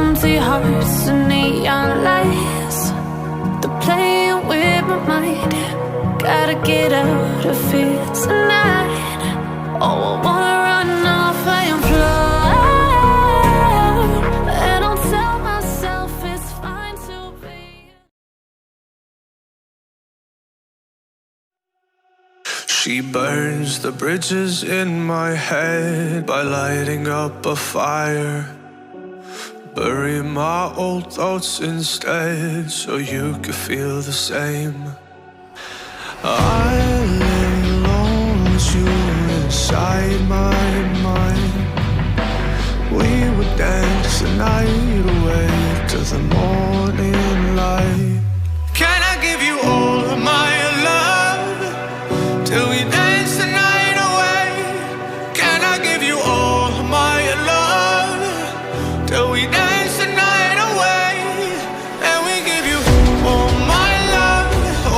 empty hearts and neon lights. They're playing with my mind. Gotta get out of here tonight. Oh, I wanna run off and fly, and I'll tell myself it's fine to be. She burns the bridges in my head by lighting up a fire. Bury my old thoughts instead so you could feel the same. I lay alone with you inside my mind. We would dance the night away to the morning light. Can I give you all of my love till we dance the night away? Can I give you all of my love till we dance the night away? And we give you all my love,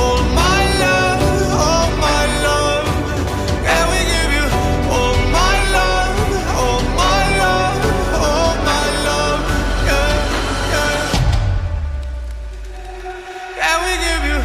all my love, all my love. And we give you all my love, all my love, all my love. Yeah, yeah. And we give you.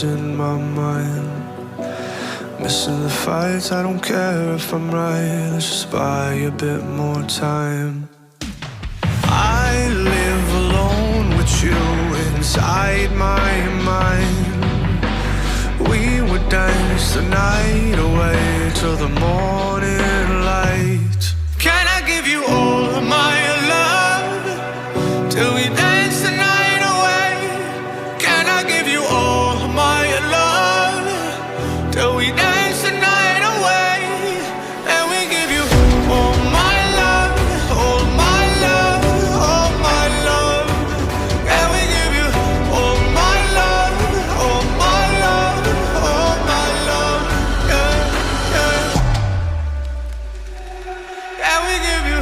In my mind, missing the fights. I don't care if I'm right. Let's just buy a bit more time. I live alone with you inside my mind. We would dance the night away till the morning light. Can I give you all of my love till we dance the night away? Can I give you all my love till we dance the night away? And we give you all my love, all my love, all my love. And we give you all my love, all my love, all my love. Yeah, yeah. And we give you.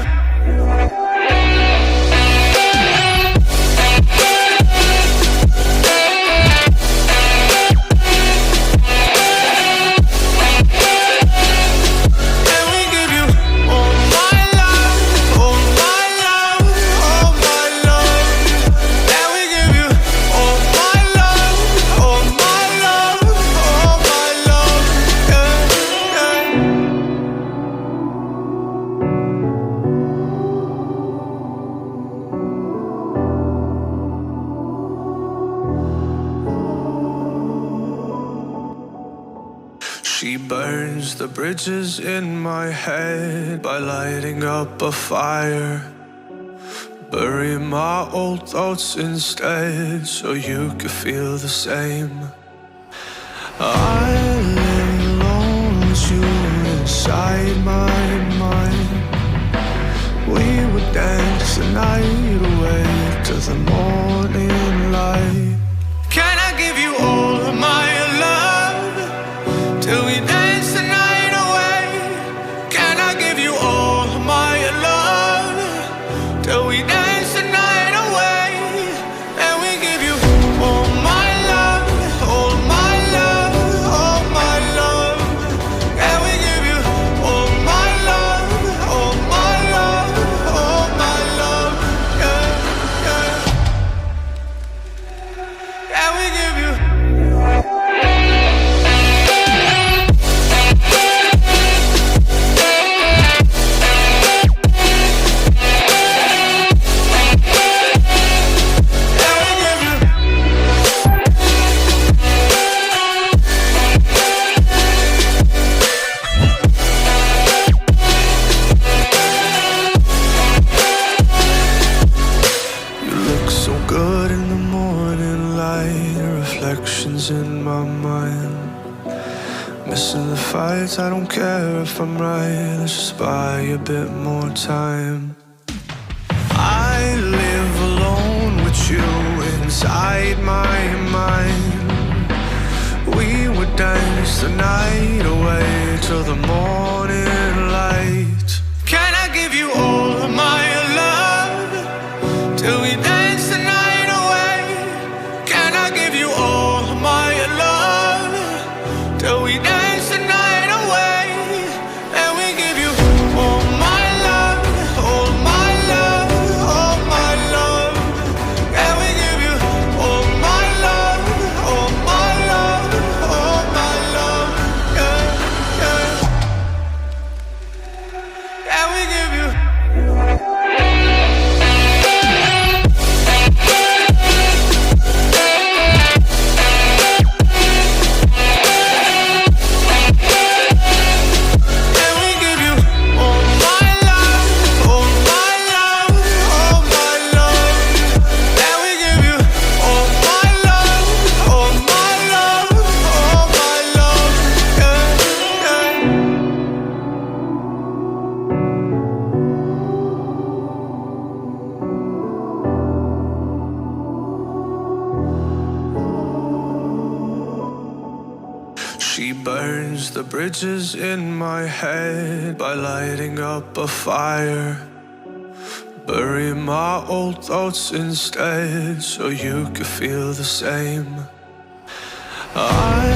She burns the bridges in my head by lighting up a fire. Bury my old thoughts instead so you could feel the same. I lay alone with you inside my mind. We would dance the night away to the morning light. Can I give you all of my love till we dance the night away? Can I give you all of my love till we dance the night away? And we give you all my love, all my love, all my love. And we give you all my love, all my love, all my love. Yeah, yeah. And we give you. In my mind, missing the fights. I don't care if I'm right. Let's just buy a bit more time. I live inside my mind. We would dance the night away till the morning light. Can I give you all of my love till we dance the night away? Can I give you all of my love till we dance the night away? And we give you all my love, all my love, all my love. And we give you all my love, all my love, all my love. Yeah, yeah. And we give you. And we give you all my love, all my love, all my love. And we give you all my love, all my love, all my love. Yeah, yeah. She burns the bridges in my head by lighting up a fire. Bury my old thoughts instead so you could feel the same. I